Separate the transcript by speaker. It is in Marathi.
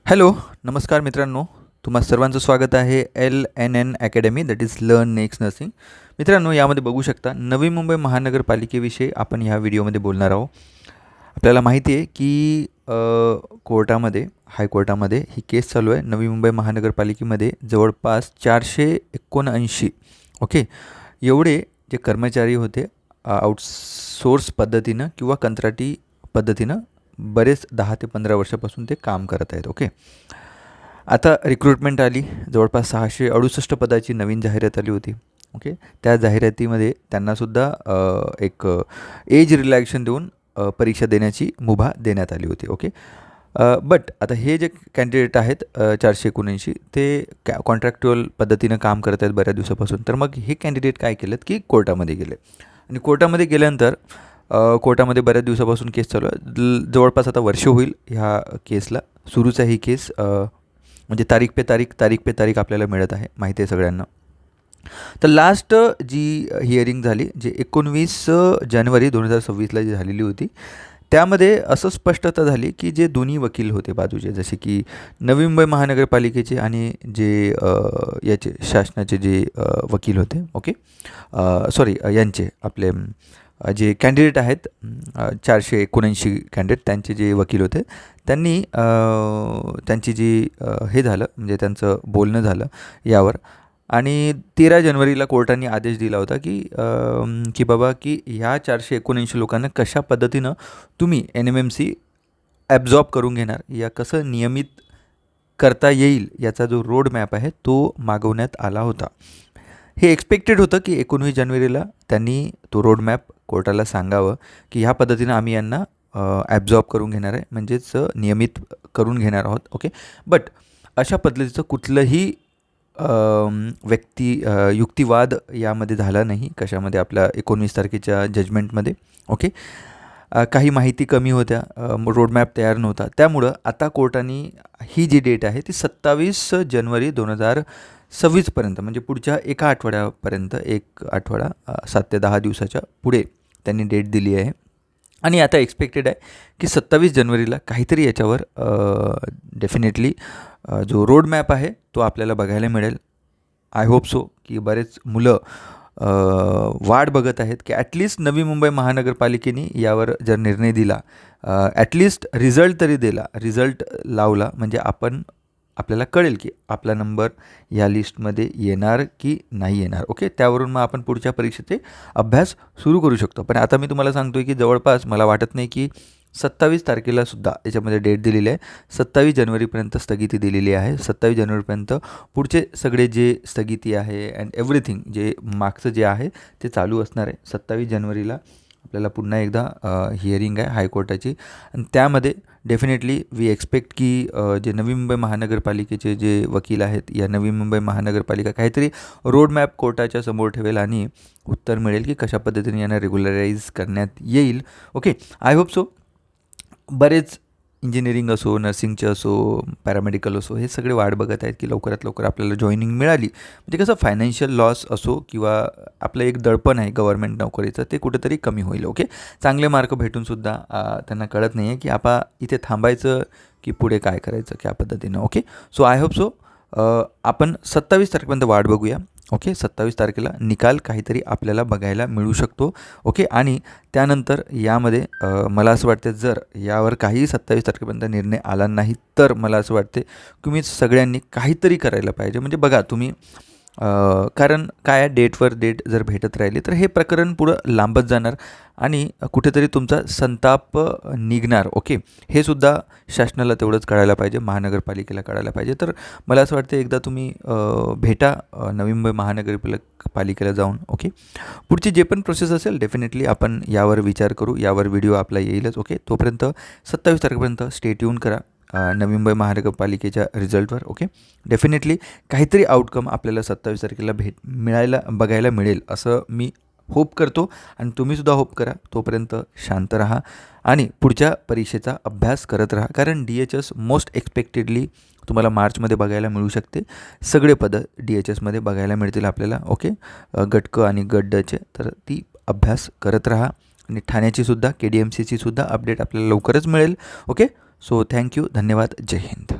Speaker 1: हॅलो, नमस्कार मित्रांनो. तुम्हा सर्वांचं स्वागत आहे LNN academy, that is learn next nursing. मित्रांनो, यामध्ये बघू शकता नवी मुंबई महानगरपालिकेविषयी आपण ह्या व्हिडिओमध्ये बोलणार आहोत. आपल्याला माहिती आहे की कोर्टामध्ये, हायकोर्टामध्ये ही केस चालू आहे. नवी मुंबई महानगरपालिकेमध्ये जवळपास 479 ओके एवढे जे कर्मचारी होते आउटसोर्स पद्धतीनं किंवा कंत्राटी पद्धतीनं बरेच 10 ते 15 वर्षापासून ते काम करत आहेत. ओके, आता रिक्रुटमेंट आली. जवळपास 668 पदाची नवीन जाहिरात आली होती. ओके, त्या जाहिरातीमध्ये त्यांनासुद्धा एक एज रिलॅक्सेशन देऊन परीक्षा देण्याची मुभा देण्यात आली होती. ओके, बट आता हे जे कॅन्डिडेट आहेत 479 ते कॉन्ट्रॅक्च्युअल पद्धतीनं काम करत आहेत बऱ्याच दिवसापासून. तर मग हे कॅन्डिडेट काय केलेत की कोर्टामध्ये गेले आणि कोर्टामध्ये गेल्यानंतर कोर्टामध्ये बऱ्याच दिवसापासून केस चालू आहे. जवळपास आता वर्ष होईल ह्या केसला. सुरूच आहे ही केस. म्हणजे तारीख पे तारीख आपल्याला मिळत आहे, माहिती आहे सगळ्यांना. तर लास्ट जी हिअरिंग झाली, जे 19 जानेवारी 2026ला जी झालेली होती, त्यामध्ये असं स्पष्टता झाली की जे दोन्ही वकील होते बाजूचे, जसे की नवी मुंबई महानगरपालिकेचे आणि जे याचे शासनाचे जे वकील होते, ओके सॉरी यांचे आपले जे कॅन्डिडेट आहेत 479 कॅन्डिडेट, त्यांचे जे वकील होते त्यांनी त्यांची जी हे झालं म्हणजे त्यांचं बोलणं झालं यावर. आणि 13 जानेवारीला कोर्टाने आदेश दिला होता की बाबा की ह्या 479 लोकांना कशा पद्धतीनं तुम्ही NMMC ॲब्झॉर्ब करून घेणार, या कसं नियमित करता येईल याचा जो रोड मॅप आहे तो मागवण्यात आला होता. हे एक्सपेक्टेड होतं की 19 जानेवारीला त्यांनी तो रोड मॅप कोर्टाला सांगावं की ह्या पद्धतीनं आम्ही यांना ॲब्झॉर्ब करून घेणार आहे, म्हणजेच नियमित करून घेणार आहोत. ओके, बट अशा पद्धतीचं कुठलंही युक्तिवाद यामध्ये झाला नाही. कशामध्ये? आपल्या 19 तारखेच्या जजमेंटमध्ये. ओके, काही माहिती कमी होत्या, रोडमॅप तयार नव्हता. त्यामुळं आता कोर्टाने ही जी डेट आहे ती 27 जानेवारी 2026पर्यंत, म्हणजे पुढच्या एका आठवड्यापर्यंत, एक आठवडा 7 ते 10 दिवसाच्या पुढे त्यांनी डेट दिली आहे. आणि आता एक्सपेक्टेड आहे की 27 जानेवारीला काहीतरी याच्यावर डेफिनेटली जो रोड मॅप आहे तो आपल्याला बघायला मिळेल. आय होप सो की बरेच मुलं वाट बघत आहेत की ॲटलिस्ट नवी मुंबई महानगरपालिकेने यावर जर निर्णय दिला, ॲटलिस्ट रिझल्ट तरी दिला, रिझल्ट लावला, म्हणजे आपल्याला कळेल की आपला नंबर या लिस्टमध्ये येणार की नाही येणार. ओके, त्यावरून मग आपण पुढच्या परीक्षेचे अभ्यास सुरू करू शकतो. पण आता मी तुम्हाला सांगतो आहे की जवळपास मला वाटत नाही की 27 तारखेला सुद्धा याच्यामध्ये डेट दिलेली आहे. 27 जानेवारीपर्यंत स्थगिती दिलेली आहे. 27 जानेवारीपर्यंत पुढचे सगळे जे स्थगिती आहे अँड एव्हरीथिंग जे मागचं जे आहे ते चालू असणार आहे. 27 जानेवारीला आपल्याला पुन्हा एकदा हिअरिंग आहे हायकोर्टाची, आणि त्यामध्ये डेफिनेटली वी एक्सपेक्ट की जे नवी मुंबई महानगरपालिकेचे जे वकील आहेत, या नवी मुंबई महानगरपालिका काहीतरी रोड मॅप कोर्टाच्या समोर ठेवेल आणि उत्तर मिळेल की कशा पद्धतीने यांना रेग्युलराईज करण्यात येईल. Okay, I hope so. बरेच इंजिनिअरिंग असो, नर्सिंगचे असो, पॅरामेडिकल असो, हे सगळे वाट बघत आहेत की लवकरात लवकर आपल्याला जॉईनिंग मिळाली, म्हणजे कसं फायनान्शियल लॉस असो किंवा आपलं एक दडपण आहे गव्हर्नमेंट नोकरीचं, ते कुठेतरी कमी होईल. ओके, चांगले मार्क भेटूनसुद्धा त्यांना कळत नाही आहे की आपण इथे थांबायचं की पुढे काय करायचं, क्या पद्धतीनं. Okay, so I hope so आपण 27 तारखेपर्यंत वाट बघूया. ओके, 27 तारखेला निकाल काहीतरी आपल्याला बघायला मिळू शकतो. ओके, आणि त्यानंतर यामध्ये मला असं वाटतं जर यावर काही 27 तारखेपर्यंत निर्णय आला नाही तर मला असं वाटते तुम्ही सगळ्यांनी काहीतरी करायला पाहिजे. म्हणजे बघा तुम्ही, कारण काय डेटवर डेट जर भेटत राहिली तर हे प्रकरण पुढं लांबत जाणार आणि कुठेतरी तुमचा संताप निघणार. ओके, हे सुद्धा शासनाला तेवढंच कळायला पाहिजे, महानगरपालिकेला कळायला पाहिजे. तर मला असं वाटतं एकदा तुम्ही भेटा नवी मुंबई महानगरपालिकेला जाऊन. ओके, पुढची जे पण प्रोसेस असेल डेफिनेटली आपण यावर विचार करू, यावर व्हिडिओ आपला येईलच. ओके, तोपर्यंत 27 तारखेपर्यंत स्टे ट्यून करा नवी मुंबई महानगरपालिकेच्या रिझल्टवर. ओके, डेफिनेटली काहीतरी आउटकम आपल्याला 27 तारखेला बघायला मिळेल असं मी होप करतो, आणि तुम्हीसुद्धा होप करा. तोपर्यंत शांत राहा आणि पुढच्या परीक्षेचा अभ्यास करत राहा, कारण DHS मोस्ट एक्सपेक्टेडली तुम्हाला मार्चमध्ये बघायला मिळू शकते. सगळे पदं DHSमध्ये बघायला मिळतील आपल्याला. ओके, गट क आणि गट ड चे, तर ती अभ्यास करत राहा. आणि ठाण्याचीसुद्धा KDMCची सुद्धा अपडेट आपल्याला लवकरच मिळेल. ओके, सो थँक्यू, धन्यवाद, जय हिंद.